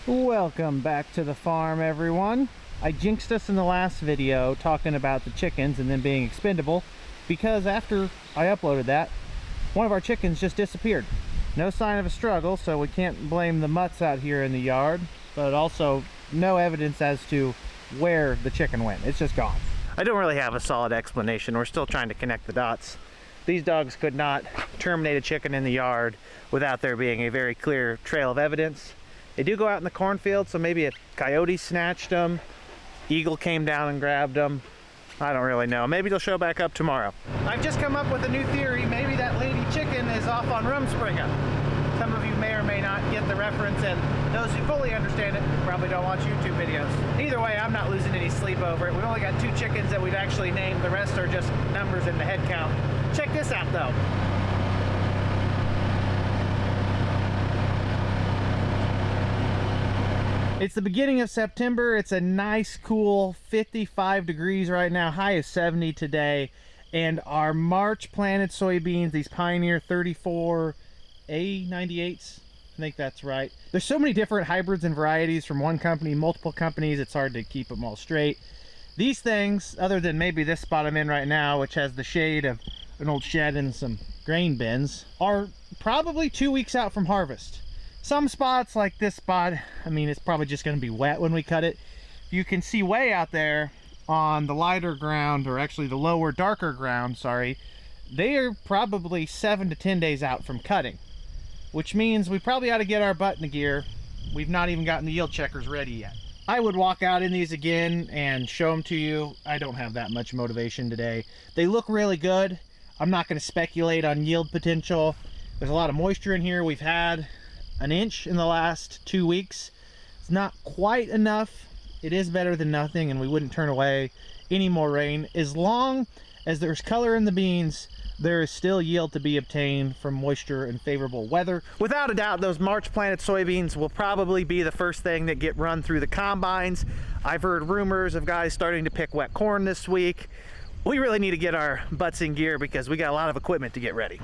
Welcome back to the farm, everyone. I jinxed us in the last video talking about the chickens and them being expendable because after I uploaded that, one of our chickens just disappeared. No sign of a struggle, so we can't blame the mutts out here in the yard, but also no evidence as to where the chicken went. It's just gone. I don't really have a solid explanation. We're still trying to connect the dots. These dogs could not terminate a chicken in the yard without there being a very clear trail of evidence. They do go out in the cornfield, so maybe a coyote snatched them, eagle came down and grabbed them. I don't really know. Maybe they'll show back up tomorrow. I've just come up with a new theory. Maybe that lady chicken is off on Rumspringa. Some of you may or may not get the reference, and those who fully understand it probably don't watch YouTube videos. Either way, I'm not losing any sleep over it. We've only got 2 chickens that we've actually named. The rest are just numbers in the head count. Check this out, though. It's the beginning of September. It's a nice, cool 55 degrees right now. High is 70 today. And our March planted soybeans, these Pioneer 34 A98s, I think that's right. There's so many different hybrids and varieties from one company, multiple companies. It's hard to keep them all straight. These things, other than maybe this spot I'm in right now, which has the shade of an old shed and some grain bins, are probably 2 weeks out from harvest. Some spots like this spot, I mean, it's probably just going to be wet when we cut it. You can see way out there on the lighter ground, or actually the lower, darker ground, sorry, they are probably 7 to 10 days out from cutting, which means we probably ought to get our butt in the gear. We've not even gotten the yield checkers ready yet. I would walk out in these again and show them to you. I don't have that much motivation today. They look really good. I'm not going to speculate on yield potential. There's a lot of moisture in here. We've had an inch in the last 2 weeks. It's not quite enough. It is better than nothing, and we wouldn't turn away any more rain. As long as there's color in the beans, there is still yield to be obtained from moisture and favorable weather. Without a doubt, those March planted soybeans will probably be the first thing that get run through the combines. I've heard rumors of guys starting to pick wet corn this week. We really need to get our butts in gear because we got a lot of equipment to get ready.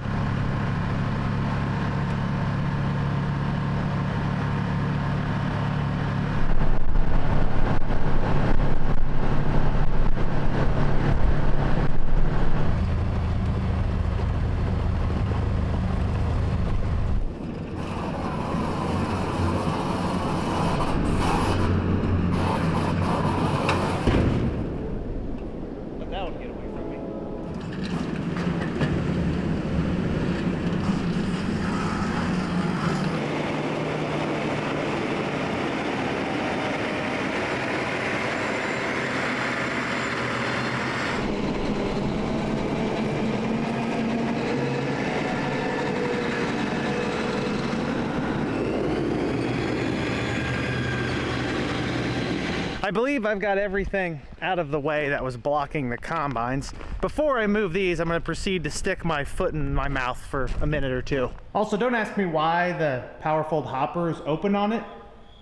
I believe I've got everything out of the way that was blocking the combines. Before I move these, I'm going to proceed to stick my foot in my mouth for a minute or two. Also, don't ask me why the PowerFold hopper is open on it.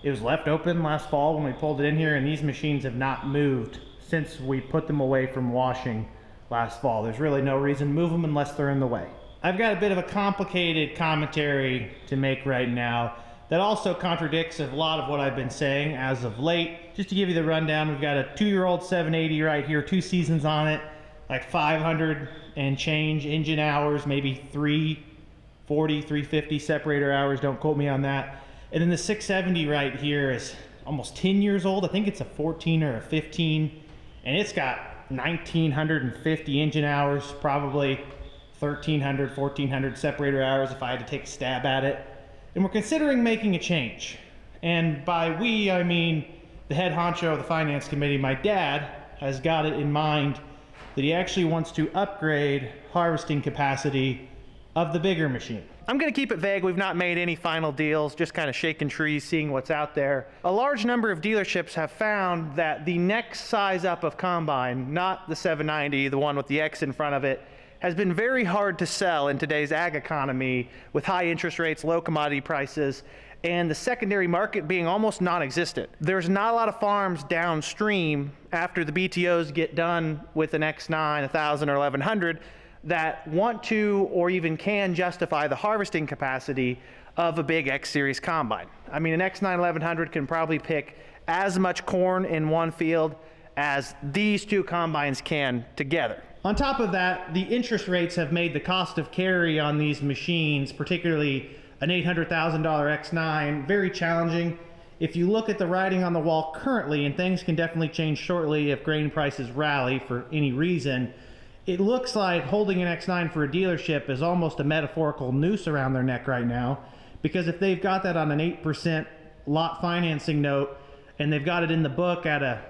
It was left open last fall when we pulled it in here, and these machines have not moved since we put them away from washing last fall. There's really no reason to move them unless they're in the way. I've got a bit of a complicated commentary to make right now that also contradicts a lot of what I've been saying as of late. Just to give you the rundown, we've got a 2-year-old 780 right here, 2 seasons on it, like 500 and change engine hours, maybe 340, 350 separator hours, don't quote me on that. And then the 670 right here is almost 10 years old. I think it's a 14 or a 15, and it's got 1,950 engine hours, probably 1,300, 1,400 separator hours if I had to take a stab at it. And we're considering making a change. And by we, I mean the head honcho of the finance committee, my dad, has got it in mind that he actually wants to upgrade harvesting capacity of the bigger machine. I'm gonna keep it vague. We've not made any final deals, just kind of shaking trees, seeing what's out there. A large number of dealerships have found that the next size up of combine, not the 790, the one with the X in front of it, has been very hard to sell in today's ag economy with high interest rates, low commodity prices, and the secondary market being almost non-existent. There's not a lot of farms downstream after the BTOs get done with an X9, 1000 or 1100 that want to or even can justify the harvesting capacity of a big X Series combine. I mean, an X9 1100 can probably pick as much corn in one field as these two combines can together. On top of that, the interest rates have made the cost of carry on these machines, particularly an $800,000 X9, very challenging. If you look at the writing on the wall currently, and things can definitely change shortly if grain prices rally for any reason, it looks like holding an X9 for a dealership is almost a metaphorical noose around their neck right now, because if they've got that on an 8% lot financing note and they've got it in the book at a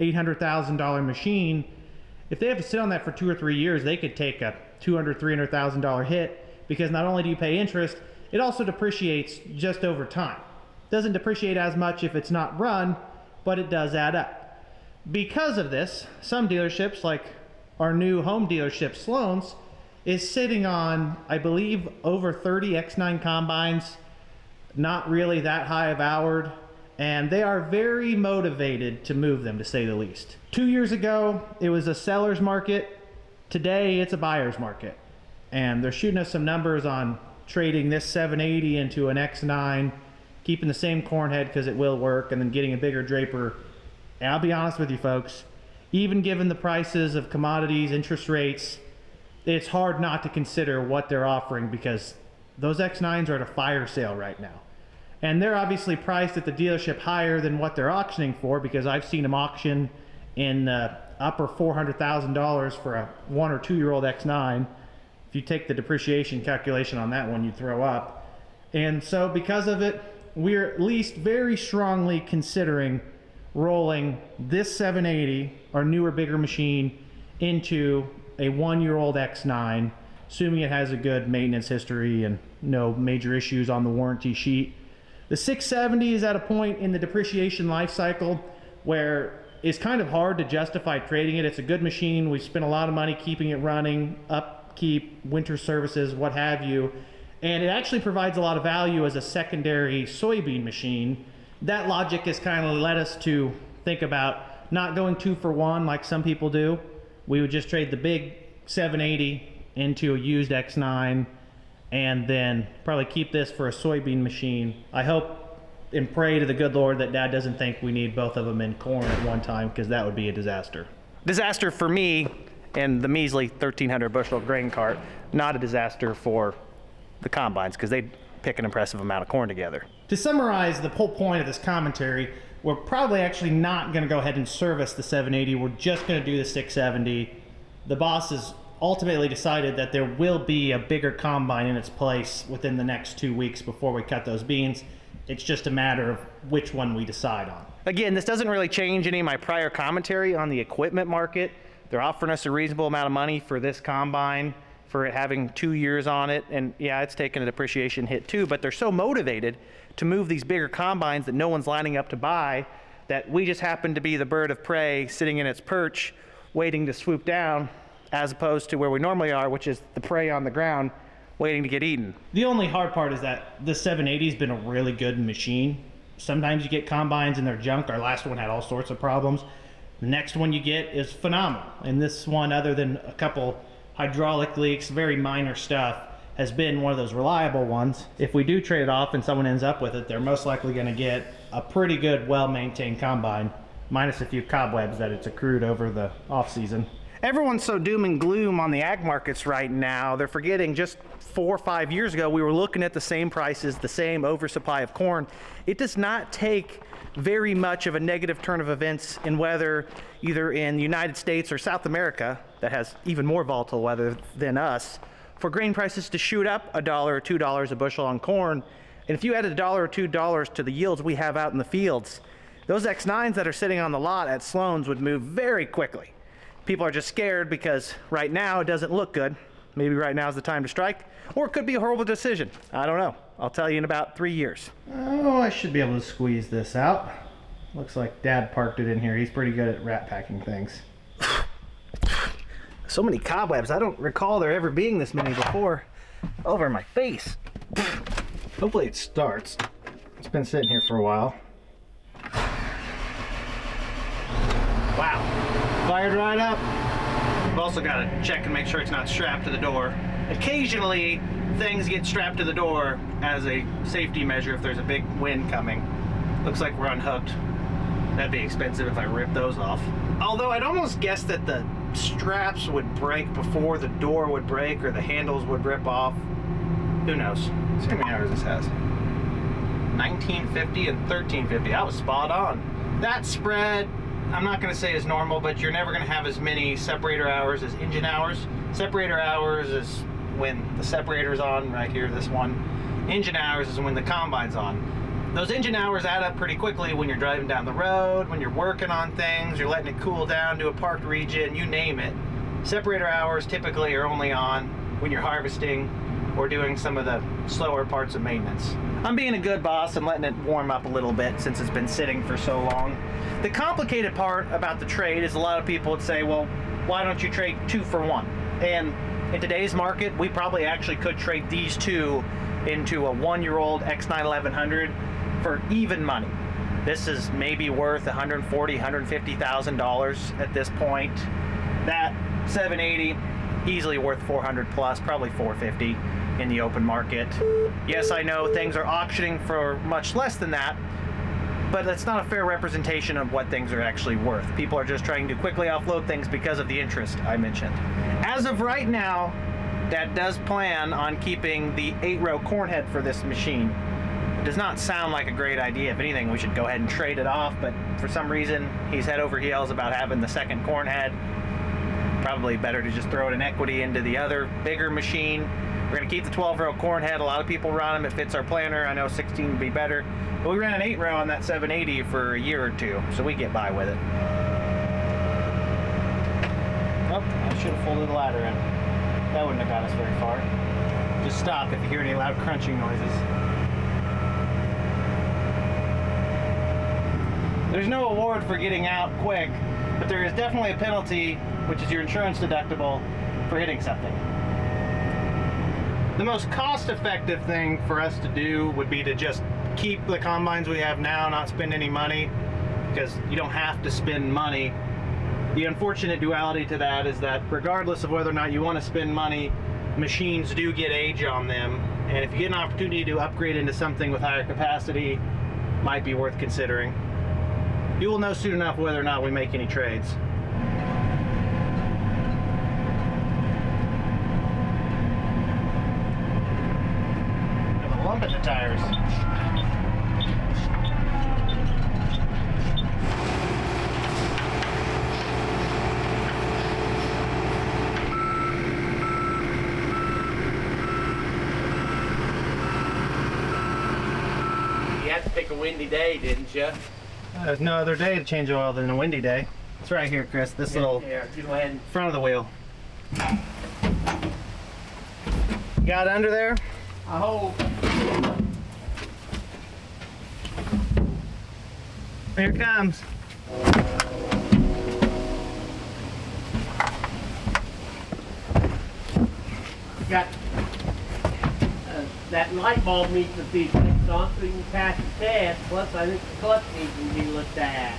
$800,000 machine, if they have to sit on that for 2 or 3 years, they could take a $200,000, $300,000 hit, because not only do you pay interest, it also depreciates just over time. Doesn't depreciate as much if it's not run, but it does add up. Because of this, some dealerships, like our new home dealership, Sloan's, is sitting on, I believe, over 30 X9 combines, not really that high of houred, and they are very motivated to move them, to say the least. 2 years ago, it was a seller's market. Today, it's a buyer's market. And they're shooting us some numbers on trading this 780 into an X9, keeping the same corn head because it will work, and then getting a bigger draper. And I'll be honest with you folks, even given the prices of commodities, interest rates, it's hard not to consider what they're offering, because those X9s are at a fire sale right now. And they're obviously priced at the dealership higher than what they're auctioning for, because I've seen them auction in upper $400,000 for a 1 or 2 year old X9. If you take the depreciation calculation on that one, you throw up. And so because of it, we're at least very strongly considering rolling this 780, our newer, bigger machine, into a 1 year old X9, assuming it has a good maintenance history and no major issues on the warranty sheet. The 670 is at a point in the depreciation life cycle where it's kind of hard to justify trading it. It's a good machine. We spent a lot of money keeping it running, upkeep, winter services, what have you. And it actually provides a lot of value as a secondary soybean machine. That logic has kind of led us to think about not going 2 for 1 like some people do. We would just trade the big 780 into a used X9 and then probably keep this for a soybean machine. I hope and pray to the good Lord that Dad doesn't think we need both of them in corn at one time, because that would be a disaster. Disaster for me and the measly 1,300 bushel grain cart, not a disaster for the combines, because they pick an impressive amount of corn together. To summarize the whole point of this commentary, we're probably actually not going to go ahead and service the 780. We're just going to do the 670. The boss has ultimately decided that there will be a bigger combine in its place within the next 2 weeks before we cut those beans. It's just a matter of which one we decide on. Again, this doesn't really change any of my prior commentary on the equipment market. They're offering us a reasonable amount of money for this combine, for it having 2 years on it. And yeah, it's taken a depreciation hit too, but they're so motivated to move these bigger combines that no one's lining up to buy, that we just happen to be the bird of prey sitting in its perch waiting to swoop down, as opposed to where we normally are, which is the prey on the ground waiting to get eaten. The only hard part is that the 780's been a really good machine. Sometimes you get combines and they're junk. Our last one had all sorts of problems. The next one you get is phenomenal. And this one, other than a couple hydraulic leaks, very minor stuff, has been one of those reliable ones. If we do trade it off and someone ends up with it, they're most likely going to get a pretty good, well-maintained combine, minus a few cobwebs that it's accrued over the off-season. Everyone's so doom and gloom on the ag markets right now, they're forgetting just 4 or 5 years ago, we were looking at the same prices, the same oversupply of corn. It does not take very much of a negative turn of events in weather, either in the United States or South America, that has even more volatile weather than us, for grain prices to shoot up $1 or $2 a bushel on corn. And if you added $1 or $2 to the yields we have out in the fields, those X9s that are sitting on the lot at Sloan's would move very quickly. People are just scared because right now it doesn't look good. Maybe right now is the time to strike, or it could be a horrible decision. I don't know. I'll tell you in about 3 years. Oh, I should be able to squeeze this out. Looks like Dad parked it in here. He's pretty good at rat packing things. So many cobwebs. I don't recall there ever being this many before. Over my face. Hopefully it starts. It's been sitting here for a while. Wow. Fired right up. We've also got to check and make sure it's not strapped to the door. Occasionally, things get strapped to the door as a safety measure if there's a big wind coming. Looks like we're unhooked. That'd be expensive if I ripped those off. Although I'd almost guess that the straps would break before the door would break or the handles would rip off. Who knows? Let's see how many hours this has. 1950 and 1350. I was spot on. That spread, I'm not going to say is normal, but you're never going to have as many separator hours as engine hours. Separator hours is when the separator's on, right here, this one. Engine hours is when the combine's on. Those engine hours add up pretty quickly when you're driving down the road, when you're working on things, you're letting it cool down to a parked region, you name it. Separator hours typically are only on when you're harvesting or doing some of the slower parts of maintenance. I'm being a good boss and letting it warm up a little bit since it's been sitting for so long. The complicated part about the trade is a lot of people would say, well, why don't you trade 2 for 1? And in today's market, we probably actually could trade these two into a 1-year-old X9 1100 for even money. This is maybe worth $140,000, $150,000 at this point. That 780 easily worth 400 plus, probably 450 in the open market. Yes, I know things are auctioning for much less than that, but that's not a fair representation of what things are actually worth. People are just trying to quickly offload things because of the interest I mentioned. As of right now, Dad does plan on keeping the 8-row corn head for this machine. It does not sound like a great idea. If anything, we should go ahead and trade it off, but for some reason, he's head over heels about having the second corn head. Probably better to just throw it in equity into the other bigger machine. We're gonna keep the 12-row corn head. A lot of people run them. It fits our planter. I know 16 would be better, but we ran an 8-row on that 780 for a year or two, so we get by with it. Oh, I should have folded the ladder in. That wouldn't have got us very far. Just stop if you hear any loud crunching noises. There's no award for getting out quick, but there is definitely a penalty, which is your insurance deductible, for hitting something. The most cost-effective thing for us to do would be to just keep the combines we have now, not spend any money, because you don't have to spend money. The unfortunate duality to that is that regardless of whether or not you want to spend money, machines do get age on them, and if you get an opportunity to upgrade into something with higher capacity, might be worth considering. You will know soon enough whether or not we make any trades. There's a lump in the tires. You had to pick a windy day, didn't you? There's no other day to change oil than a windy day. It's right here, Chris. This little Here, go ahead and front of the wheel. Got it under there? I hope. Here it comes. Got that light bulb needs to be fixed on so you can pass the test. Plus, I think the clutch needs to be looked at.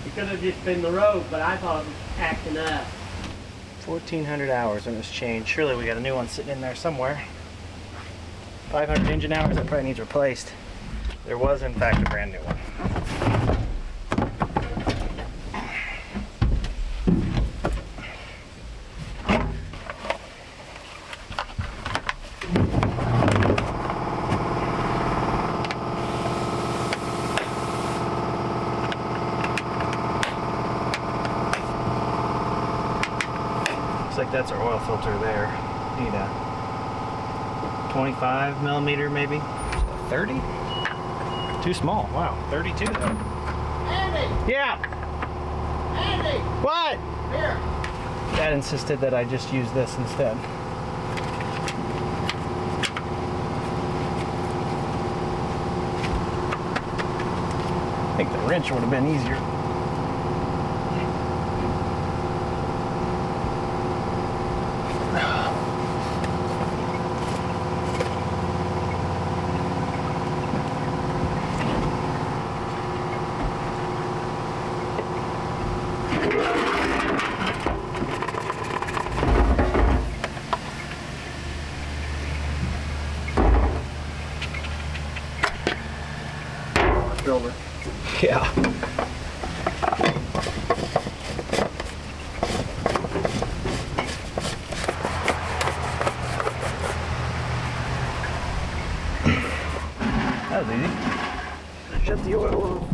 It could have just been the road, but I thought it was acting up. 1,400 hours on this change. Surely we got a new one sitting in there somewhere. 500 engine hours, that probably needs replaced. There was, in fact, a brand new one. Looks like that's our oil filter there. Need a 25 millimeter maybe? 30? Too small. Wow, 32 though. Andy! Yeah! Andy! What? Here! Dad insisted that I just use this instead. I think the wrench would have been easier. over. Yeah. That was easy. Shut the oil off.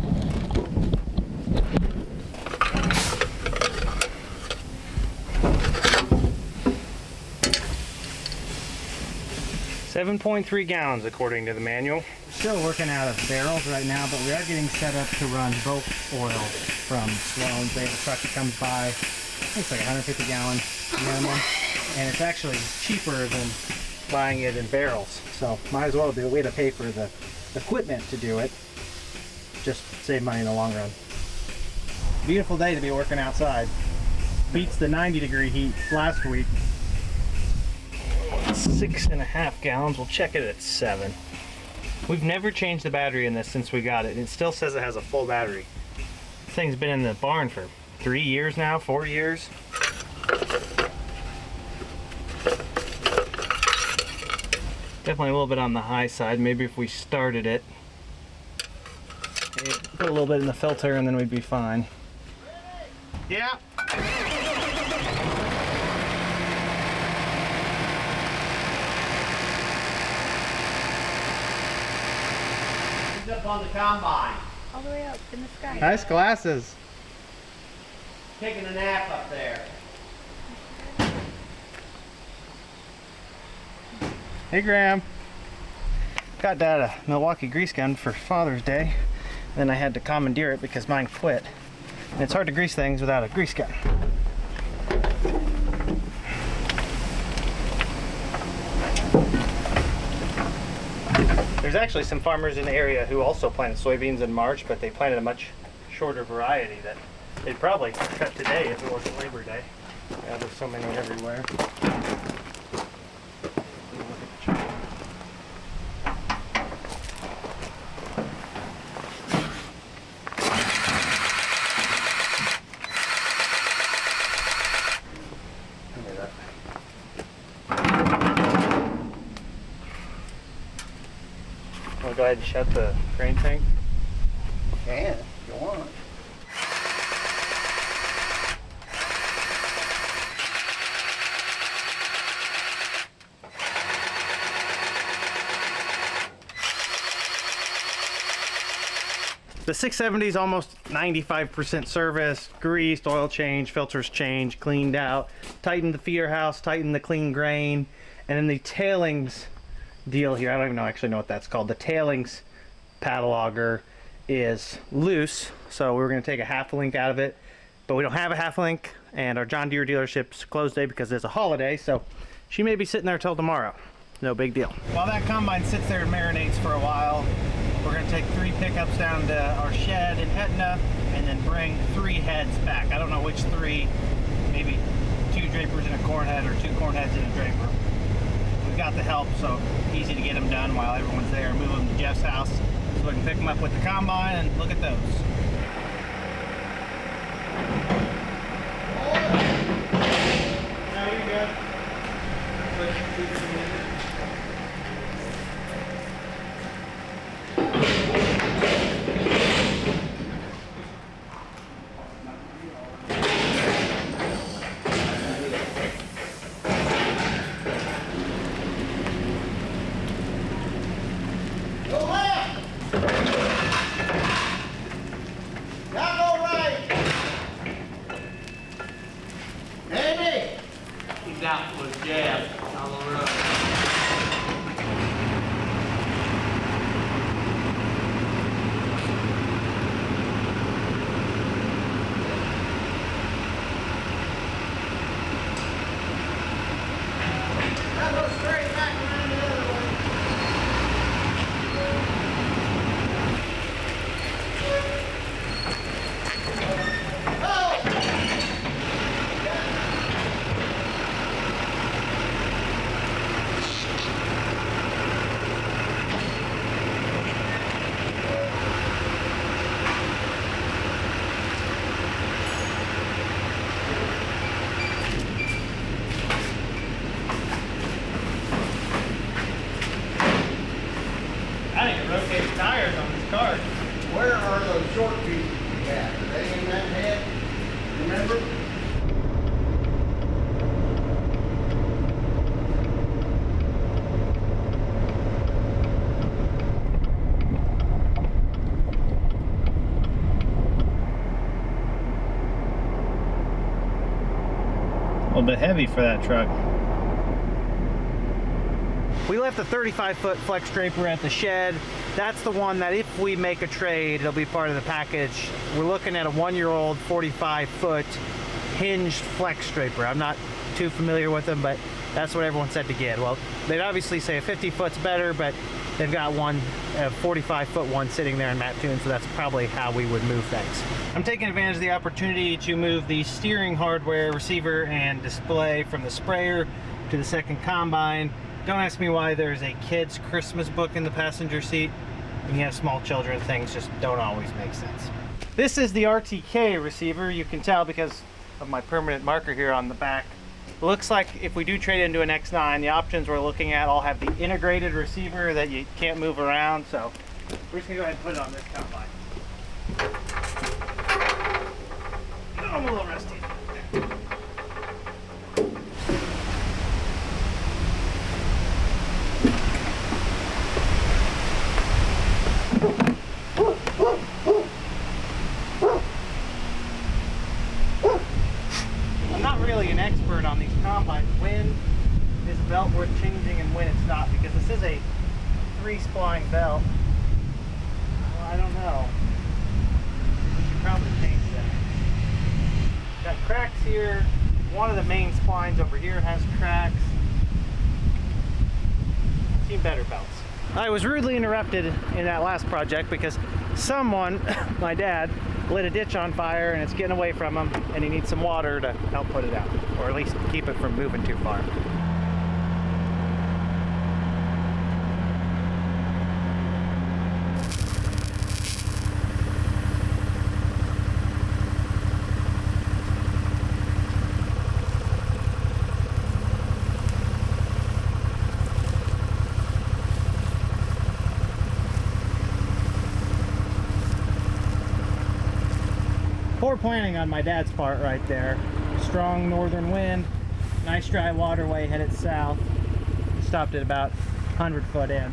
7.3 gallons according to the manual. Still working out of barrels right now, but we are getting set up to run bulk oil from Sloan's. They have a truck that comes by, I think it's like 150 gallon minimum, and it's actually cheaper than buying it in barrels. So might as well do it. We had to pay for the equipment to do it. Just save money in the long run. Beautiful day to be working outside. Beats the 90-degree heat last week. 6.5 gallons. We'll check it at 7. We've never changed the battery in this since we got it. It still says it has a full battery. This thing's been in the barn for 3 years now, 4 years. Definitely a little bit on the high side. Maybe if we started it, maybe put a little bit in the filter and then we'd be fine. Yeah. Up on the combine. All the way up in the sky. Nice glasses. Taking a nap up there. Hey Graham. Got Dad a Milwaukee grease gun for Father's Day. Then I had to commandeer it because mine quit. And it's hard to grease things without a grease gun. There's actually some farmers in the area who also planted soybeans in March, but they planted a much shorter variety that they'd probably cut today if it wasn't Labor Day. Yeah, there's so many everywhere. Want to go ahead and shut the grain tank? Can, if you want. The 670 is almost 95% service, greased, oil change, filters changed, cleaned out, tightened the feeder house, tightened the clean grain, and then the tailings deal here, I don't even actually know what that's called. The tailings paddle auger is loose, so we're going to take a half link out of it, but we don't have a half link, and our John Deere dealership's closed day because it's a holiday, so she may be sitting there till tomorrow. No big deal. While that combine sits there and marinates for a while, we're going to take 3 pickups down to our shed in Etna and then bring 3 heads back. I don't know which 3, maybe 2 drapers and a corn head or 2 corn heads and a draper. We've got the help, so easy to get them done while everyone's there. Move them to Jeff's house so we can pick them up with the combine and look at those. No, you're good. He's out with Jeff on the road. I need to rotate the tires on this car. Where are those short pieces at? Are they in that head? Remember? A little bit heavy for that truck. We left the 35-foot flex draper at the shed. That's the one that if we make a trade, it'll be part of the package. We're looking at a 1-year-old 45-foot hinged flex draper. I'm not too familiar with them, but that's what everyone said to get. Well, they'd obviously say a 50-foot's better, but they've got one, a 45-foot one sitting there in Mattoon, so that's probably how we would move things. I'm taking advantage of the opportunity to move the steering hardware, receiver, and display from the sprayer to the second combine. Don't ask me why there's a kid's Christmas book in the passenger seat. When you have small children, things just don't always make sense. This is the RTK receiver. You can tell because of my permanent marker here on the back. It looks like if we do trade into an X9, the options we're looking at all have the integrated receiver that you can't move around. So we're just gonna go ahead and put it on this combine. Oh, I'm a little rusty. I'm not really an expert on these combines. When is a belt worth changing and when it's not? Because this is a 3-spline belt. Well, I don't know. We should probably change that. Got cracks here. One of the main splines over here has cracks. I've seen better belts. I was rudely interrupted in that last project because someone, my dad, lit a ditch on fire and it's getting away from him and he needs some water to help put it out, or at least keep it from moving too far. Poor planning on my dad's part right there. Strong northern wind, nice dry waterway headed south. Stopped at about 100 foot in.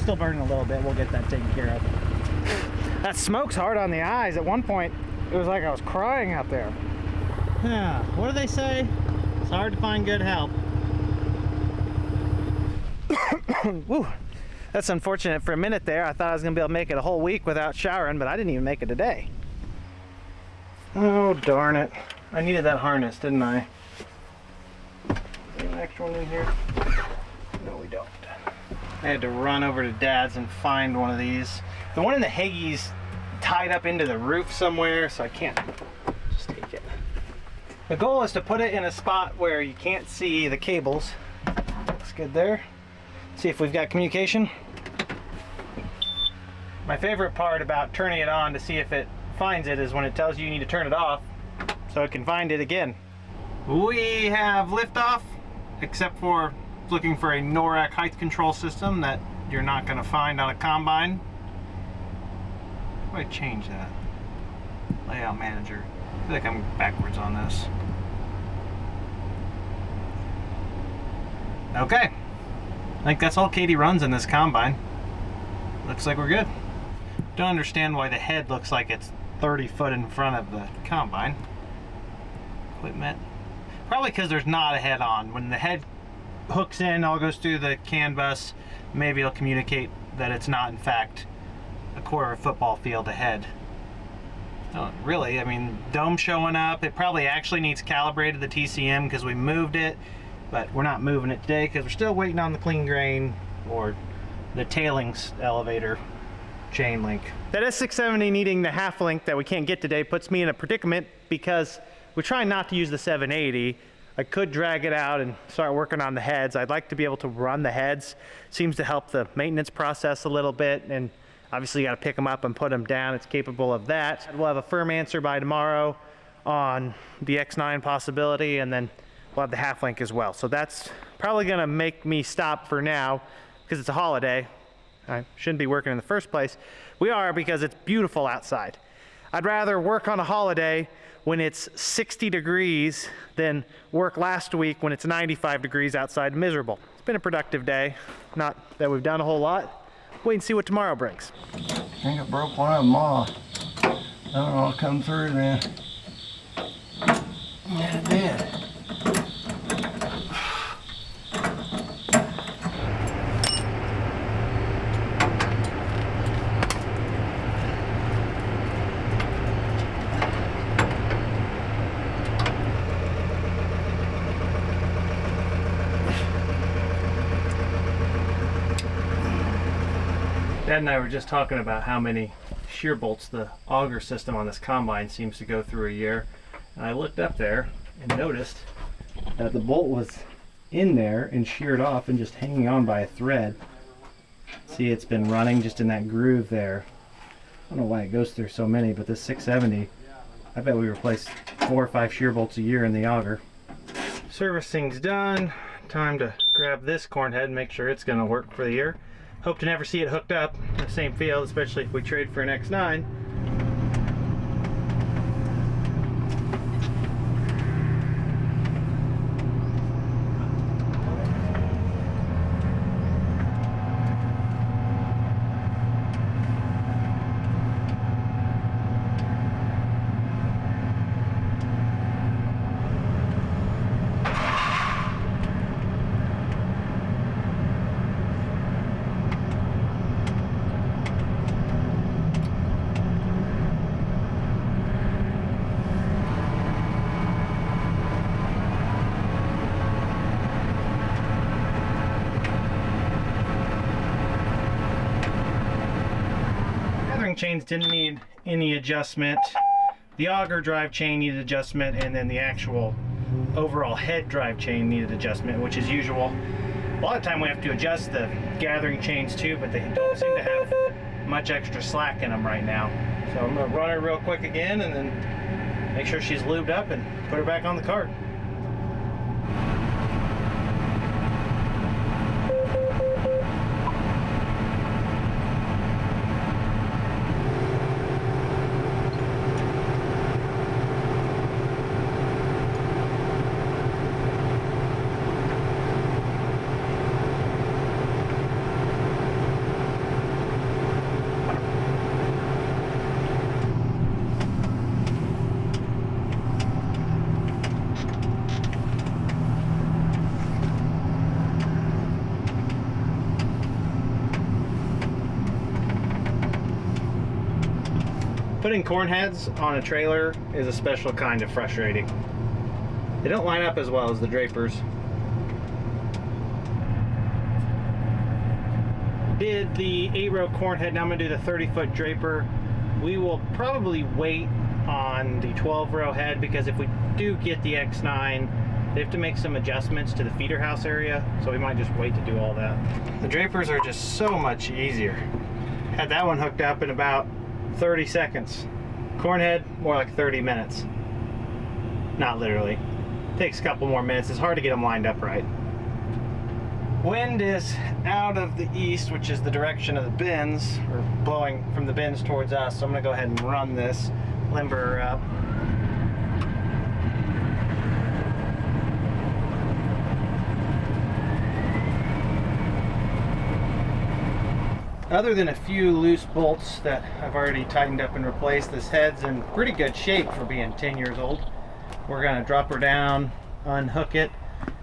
Still burning a little bit, we'll get that taken care of. That smoke's hard on the eyes. At one point, it was like I was crying out there. Yeah, what do they say? It's hard to find good help. Woo. That's unfortunate. For a minute there, I thought I was gonna be able to make it a whole week without showering, but I didn't even make it today. Oh, darn it. I needed that harness, didn't I? Is there an extra one in here? No, we don't. I had to run over to Dad's and find one of these. The one in the Haggie's tied up into the roof somewhere, so I can't just take it. The goal is to put it in a spot where you can't see the cables. Looks good there. See if we've got communication. My favorite part about turning it on to see if it finds it is when it tells you need to turn it off so it can find it again. We have liftoff, except for looking for a NORAC height control system that you're not going to find on a combine. How do I change that? Layout manager. I feel like I'm backwards on this. Okay. I think that's all Katie runs in this combine. Looks like we're good. Don't understand why the head looks like it's 30 foot in front of the combine. Equipment. Probably because there's not a head on. When the head hooks in, all goes through the CAN bus, maybe it'll communicate that it's not in fact a quarter of a football field ahead. Oh, really, I mean, dome showing up. It probably actually needs calibrated, the TCM, because we moved it, but we're not moving it today because we're still waiting on the clean grain or the tailings elevator chain link. That S670 needing the half link that we can't get today puts me in a predicament because we're trying not to use the 780. I could drag it out and start working on the heads. I'd like to be able to run the heads. Seems to help the maintenance process a little bit, and obviously you got to pick them up and put them down. It's capable of that. We'll have a firm answer by tomorrow on the X9 possibility, and then we'll have the half link as well. So that's probably gonna make me stop for now because it's a holiday. I shouldn't be working in the first place. We are because it's beautiful outside. I'd rather work on a holiday when it's 60 degrees than work last week when it's 95 degrees outside, miserable. It's been a productive day. Not that we've done a whole lot. Wait and see what tomorrow brings. I think I broke one of them off. I don't know, I'll come through then. Yeah, it did. Dad and I were just talking about how many shear bolts the auger system on this combine seems to go through a year. And I looked up there and noticed that the bolt was in there and sheared off and just hanging on by a thread. See, it's been running just in that groove there. I don't know why it goes through so many, but this 670, I bet we replace 4 or 5 shear bolts a year in the auger. Servicing's done. Time to grab this corn head and make sure it's going to work for the year. Hope to never see it hooked up in the same field, especially if we trade for an X9. Chains didn't need any adjustment. The auger drive chain needed adjustment, and then the actual overall head drive chain needed adjustment, which is usual. A lot of time we have to adjust the gathering chains too, but they don't seem to have much extra slack in them right now. So I'm gonna run her real quick again and then make sure she's lubed up and put her back on the cart. Putting corn heads on a trailer is a special kind of frustrating. They don't line up as well as the drapers. Did the 8-row corn head, now I'm going to do the 30-foot draper. We will probably wait on the 12-row head because if we do get the X9, they have to make some adjustments to the feeder house area, so we might just wait to do all that. The drapers are just so much easier. Had that one hooked up in about 30 seconds. Corn head, more like 30 minutes. Not literally. Takes a couple more minutes. It's hard to get them lined up right. Wind is out of the east, which is the direction of the bins, or blowing from the bins towards us. So I'm gonna go ahead and run this, limber her up. Other than a few loose bolts that I've already tightened up and replaced, this head's in pretty good shape for being 10 years old. We're gonna drop her down, unhook it,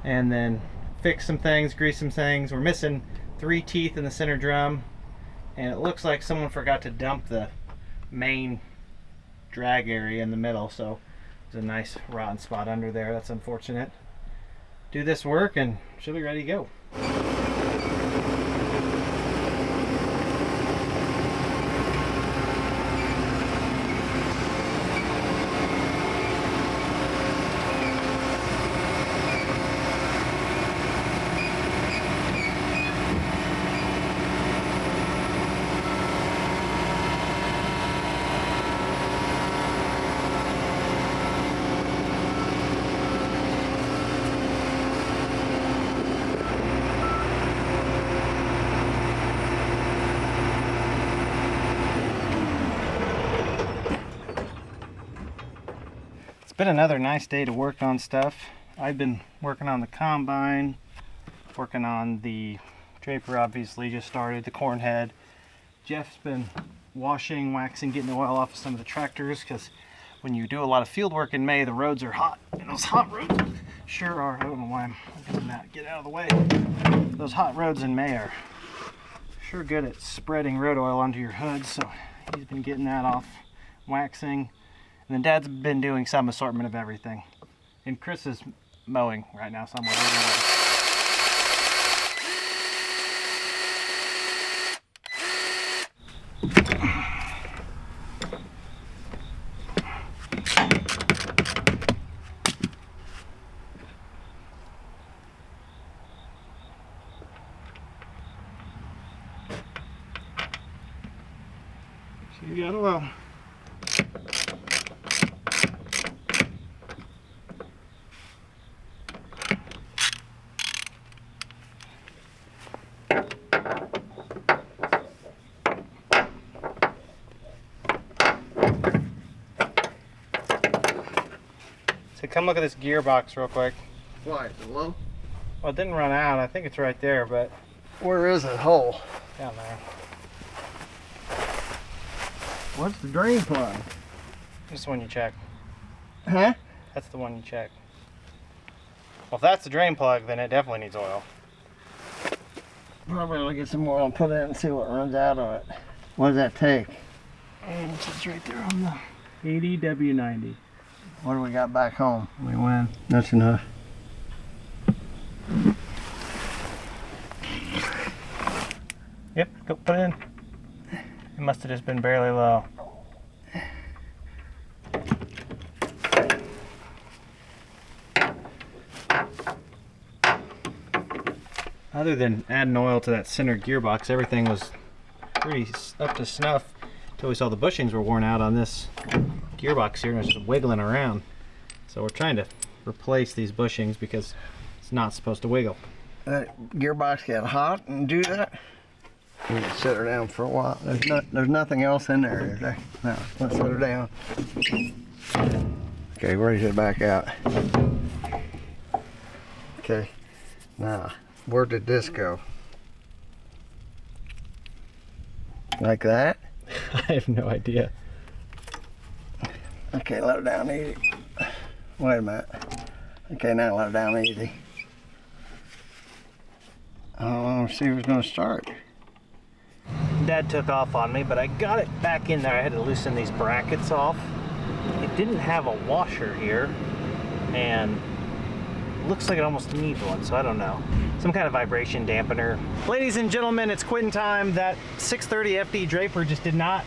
and then fix some things, grease some things. We're missing 3 teeth in the center drum, and it looks like someone forgot to dump the main drag area in the middle, so there's a nice rotten spot under there. That's unfortunate. Do this work and she'll be ready to go. been another nice day to work on stuff. I've been working on the combine, working on the draper, obviously just started, the corn head. Jeff's been washing, waxing, getting the oil off of some of the tractors, because when you do a lot of field work in May, the roads are hot, and those hot roads sure are. I don't know why I'm getting that. Get out of the way. Those hot roads in May are sure good at spreading road oil onto your hood, so he's been getting that off, waxing. And then Dad's been doing some assortment of everything. And Chris is mowing right now somewhere. So you got oil. So come look at this gearbox real quick. Why, is it low? Well, it didn't run out. I think it's right there, but Where is it? Hole. down there. What's the drain plug? This is the one you check. Huh? That's the one you check. Well, if that's the drain plug, then it definitely needs oil. Probably gonna get some more and put it in and see what runs out of it. What does that take? It's right there on the 80W90. What do we got back home? We win. That's enough. Yep, go put it in. It must have just been barely low. Other than adding oil to that center gearbox, everything was pretty up to snuff until we saw the bushings were worn out on this gearbox here, and it was just wiggling around. So we're trying to replace these bushings because it's not supposed to wiggle. That gearbox get hot and do that? You can sit her down for a while. There's nothing else in there, is there? No, let's set her down. Okay, raise it back out. Okay, now, where did this go? Like that? I have no idea. Okay, let it down easy. Wait a minute. Okay, now let it down easy. I don't want to see who's going to start. Dad took off on me, but I got it back in there. I had to loosen these brackets off. It didn't have a washer here, and it looks like it almost needs one, so I don't know. Some kind of vibration dampener. Ladies and gentlemen, it's quitting time. That 630 FD draper just did not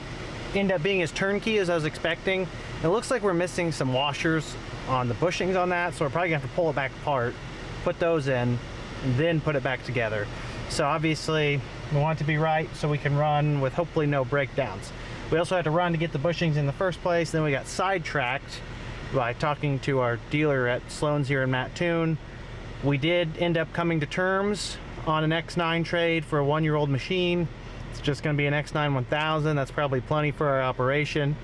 end up being as turnkey as I was expecting. It looks like we're missing some washers on the bushings on that, so we're probably gonna have to pull it back apart, put those in, and then put it back together. So obviously we want it to be right so we can run with hopefully no breakdowns. We also had to run to get the bushings in the first place, then we got sidetracked by talking to our dealer at Sloan's here in Mattoon. We did end up coming to terms on an X9 trade for a 1-year-old machine. It's just going to be an X9 1000. That's probably plenty for our operation.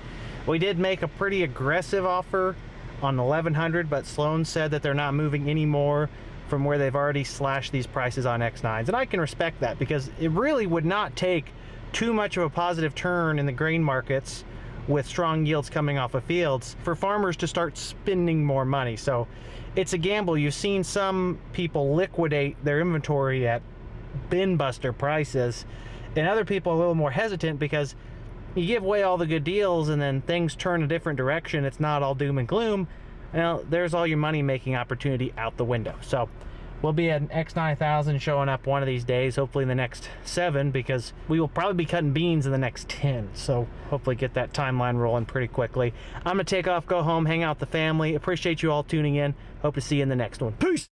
We did make a pretty aggressive offer on 1100, but Sloan said that they're not moving any more from where they've already slashed these prices on X9s. And I can respect that because it really would not take too much of a positive turn in the grain markets with strong yields coming off of fields for farmers to start spending more money. So it's a gamble. You've seen some people liquidate their inventory at bin buster prices, and other people are a little more hesitant because you give away all the good deals and then things turn a different direction. It's not all doom and gloom. Well, there's all your money making opportunity out the window. So we'll be at an X9000 showing up one of these days, hopefully in the next 7, because we will probably be cutting beans in the next 10. So hopefully get that timeline rolling pretty quickly. I'm gonna take off, go home, hang out with the family. Appreciate you all tuning in. Hope to see you in the next one. Peace.